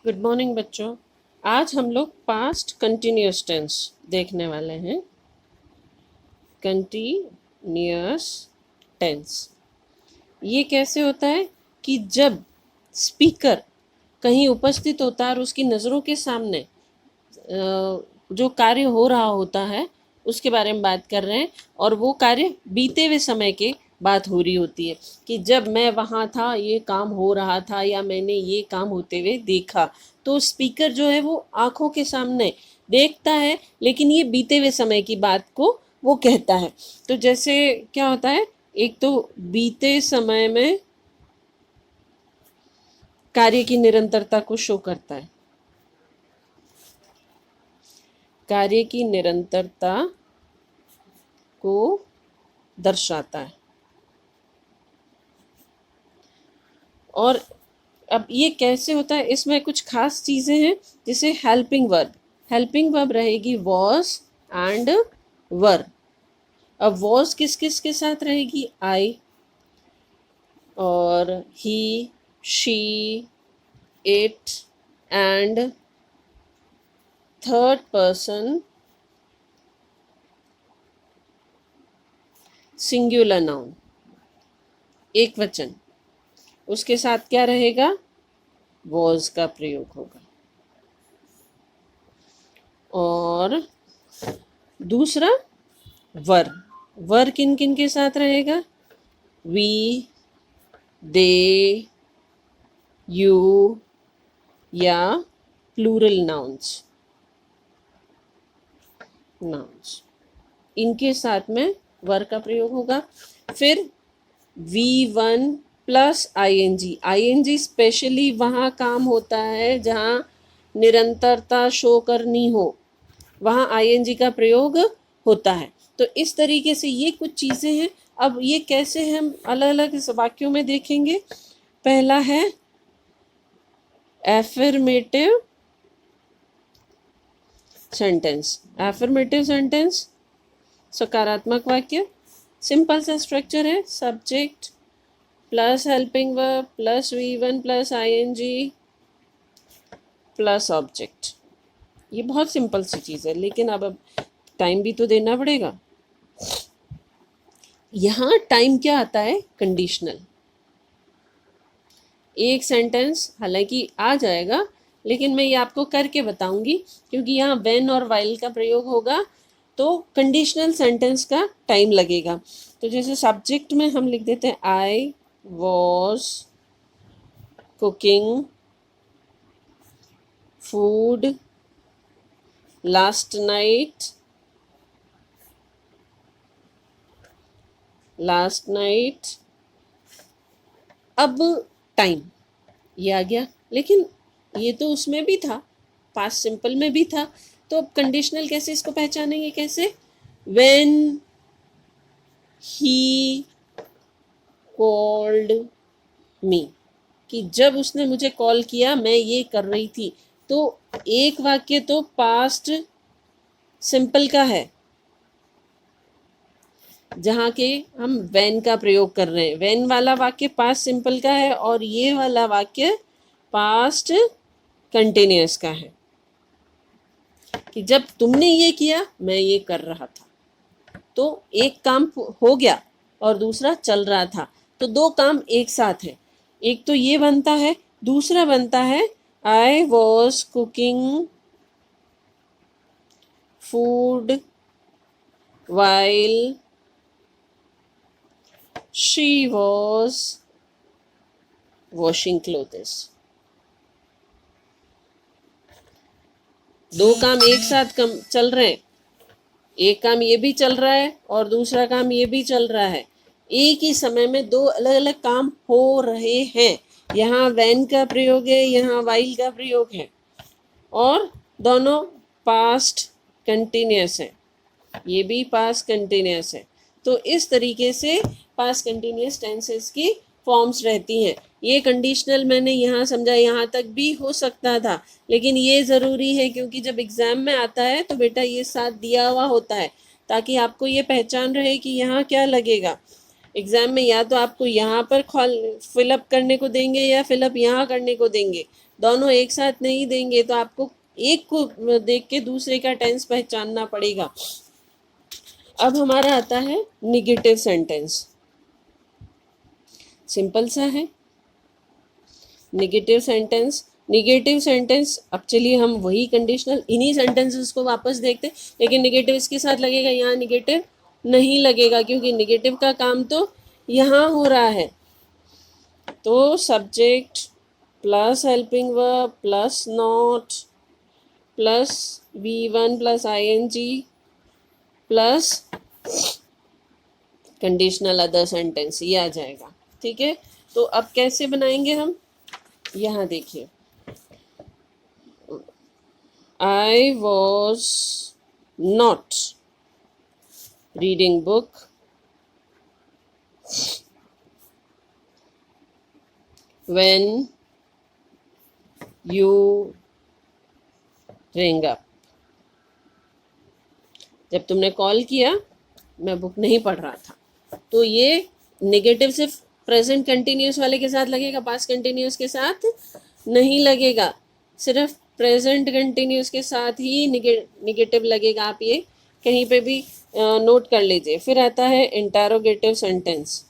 Good morning बच्चों। आज हम लोग पास्ट कंटिन्यूअस टेंस देखने वाले हैं। कंटिन्यूअस टेंस ये कैसे होता है कि जब स्पीकर कहीं उपस्थित होता है और उसकी नज़रों के सामने जो कार्य हो रहा होता है उसके बारे में बात कर रहे हैं, और वो कार्य बीते हुए समय के बात हो रही होती है कि जब मैं वहाँ था ये काम हो रहा था या मैंने ये काम होते हुए देखा। तो स्पीकर जो है वो आँखों के सामने देखता है, लेकिन ये बीते हुए समय की बात को वो कहता है। तो जैसे क्या होता है, एक तो बीते समय में कार्य की निरंतरता को शो करता है, कार्य की निरंतरता को दर्शाता है। और अब ये कैसे होता है, इसमें कुछ खास चीज़ें हैं, जैसे हेल्पिंग वर्ब रहेगी वॉज एंड वर। अब वॉज किस किस के साथ रहेगी, आई और he, she, it and third person singular noun, एक वचन, उसके साथ क्या रहेगा, वॉज का प्रयोग होगा। और दूसरा वर किन किन के साथ रहेगा, वी, दे, यू या प्लूरल नाउन्स इनके साथ में वर का प्रयोग होगा। फिर V1 प्लस आई स्पेशली वहाँ काम होता है जहाँ निरंतरता शो करनी हो, वहाँ आई का प्रयोग होता है। तो इस तरीके से ये कुछ चीज़ें हैं। अब ये कैसे हम अलग अलग वाक्यों में देखेंगे। पहला है एफर्मेटिव सेंटेंस, सकारात्मक वाक्य। सिंपल सा स्ट्रक्चर है, subject plus helping verb plus V1 plus I plus object. ये बहुत सिंपल सी चीज़ है, लेकिन अब टाइम भी तो देना पड़ेगा। यहाँ टाइम क्या आता है, कंडीशनल। एक सेंटेंस हालांकि आ जाएगा, लेकिन मैं ये आपको करके बताऊंगी, क्योंकि यहाँ व्हेन और व्हाइल का प्रयोग होगा तो कंडीशनल सेंटेंस का टाइम लगेगा। तो जैसे सब्जेक्ट में हम लिख देते हैं I was cooking food last night. अब टाइम ये आ गया, लेकिन ये तो उसमें भी था, पास्ट सिंपल में भी था। तो अब कंडीशनल कैसे इसको पहचानेंगे, कैसे, व्हेन ही कॉल्ड मी, कि जब उसने मुझे कॉल किया मैं ये कर रही थी। तो एक वाक्य तो पास्ट सिंपल का है जहाँ के हम व्हेन का प्रयोग कर रहे हैं। व्हेन वाला वाक्य पास्ट सिंपल का है और ये वाला वाक्य पास्ट कंटिन्यूअस का है, कि जब तुमने ये किया मैं ये कर रहा था। तो एक काम हो गया और दूसरा चल रहा था, तो दो काम एक साथ है। एक तो ये बनता है, दूसरा बनता है I was cooking food while she was washing clothes. दो काम एक साथ चल रहे हैं, एक काम ये भी चल रहा है और दूसरा काम ये भी चल रहा है। एक ही समय में दो अलग अलग काम हो रहे हैं। यहाँ व्हेन का प्रयोग है, यहाँ व्हाइल का प्रयोग है, और दोनों पास्ट कंटिन्यूअस है, ये भी पास्ट कंटिन्यूअस है। तो इस तरीके से पास्ट कंटिन्यूअस टेंसेस की फॉर्म्स रहती हैं। ये कंडीशनल मैंने यहाँ समझा, यहाँ तक भी हो सकता था, लेकिन ये ज़रूरी है क्योंकि जब एग्ज़ाम में आता है तो बेटा ये साथ दिया हुआ होता है, ताकि आपको ये पहचान रहे कि यहाँ क्या लगेगा। एग्ज़ाम में या तो आपको यहाँ पर फिलअप करने को देंगे या फिलअप यहाँ करने को देंगे, दोनों एक साथ नहीं देंगे तो आपको एक को देख के दूसरे का टेंस पहचानना पड़ेगा। अब हमारा आता है निगेटिव सेंटेंस। सिंपल सा है निगेटिव सेंटेंस। निगेटिव सेंटेंस, अब चलिए हम वही कंडीशनल इन्हीं सेंटेंसेस को वापस देखते हैं, लेकिन निगेटिव इसके साथ लगेगा, यहाँ निगेटिव नहीं लगेगा क्योंकि निगेटिव का काम तो यहाँ हो रहा है। तो subject plus helping verb plus not plus V1 plus ING plus conditional other sentence, ये आ जाएगा। ठीक है, तो अब कैसे बनाएंगे हम, यहाँ देखिए, I was not reading book when you rang up। जब तुमने कॉल किया मैं बुक नहीं पढ़ रहा था। तो ये नेगेटिव सिर्फ प्रेजेंट कंटिन्यूस वाले के साथ लगेगा, पास्ट कंटिन्यूस के साथ नहीं लगेगा। सिर्फ प्रेजेंट कंटिन्यूस के साथ ही निगेटिव लगेगा। आप ये कहीं पे भी नोट कर लीजिए। फिर आता है इंटरोगेटिव सेंटेंस।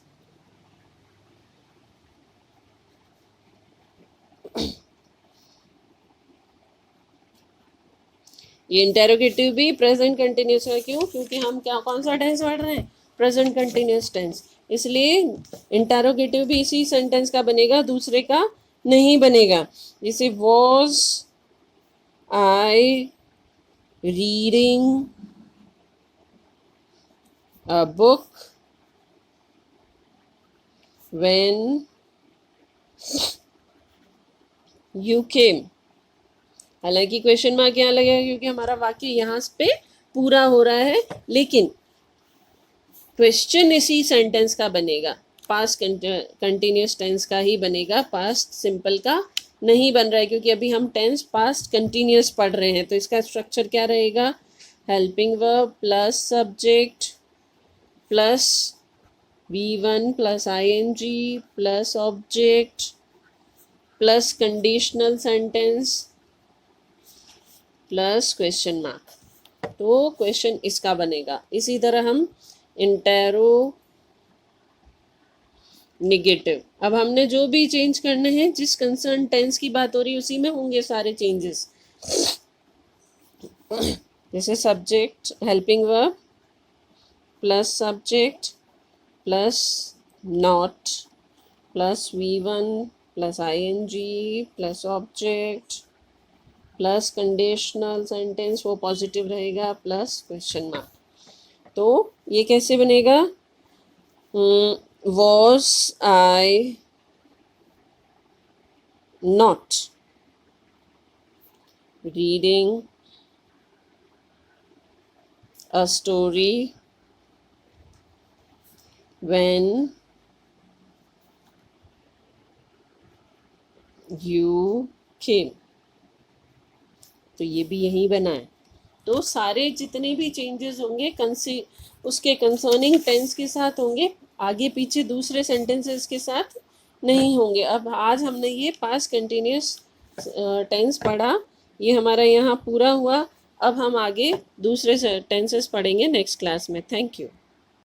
ये इंटेरोगेटिव भी प्रेजेंट कंटिन्यूस है। क्यों? क्योंकि हम क्या कौन सा टेंस पढ़ रहे हैं, प्रेजेंट कंटिन्यूस टेंस, इसलिए इंटेरोगेटिव भी इसी सेंटेंस का बनेगा, दूसरे का नहीं बनेगा। जैसे was I reading a book when you came. हालांकि क्वेश्चन मार्क यहाँ लगेगा क्योंकि हमारा वाक्य यहाँ पे पूरा हो रहा है, लेकिन क्वेश्चन इसी सेंटेंस का बनेगा, पास्ट कंटिन्यूस टेंस का ही बनेगा, पास्ट सिंपल का नहीं बन रहा है क्योंकि अभी हम टेंस पास्ट कंटिन्यूस पढ़ रहे हैं। तो इसका स्ट्रक्चर क्या रहेगा, helping verb plus subject plus V1 plus ING plus object plus conditional sentence plus question mark. तो क्वेश्चन इसका बनेगा। इसी तरह हम इंटेरो निगेटिव, अब हमने जो भी चेंज करने हैं, जिस कंसर्न टेंस की बात हो रही है उसी में होंगे सारे चेंजेस। जैसे subject helping verb plus subject plus not plus V1 plus ING plus object plus conditional sentence, वो पॉजिटिव रहेगा, प्लस क्वेश्चन मार्क। तो ये कैसे बनेगा, was I not reading a story when you came. तो ये भी यही बना है। तो सारे जितने भी चेंजेस होंगे उसके कंसर्निंग टेंस के साथ होंगे, आगे पीछे दूसरे सेंटेंसेस के साथ नहीं होंगे। अब आज हमने ये पास्ट कंटिन्यूस टेंस पढ़ा, ये हमारा यहाँ पूरा हुआ। अब हम आगे दूसरे टेंसेस पढ़ेंगे नेक्स्ट क्लास में। Thank you.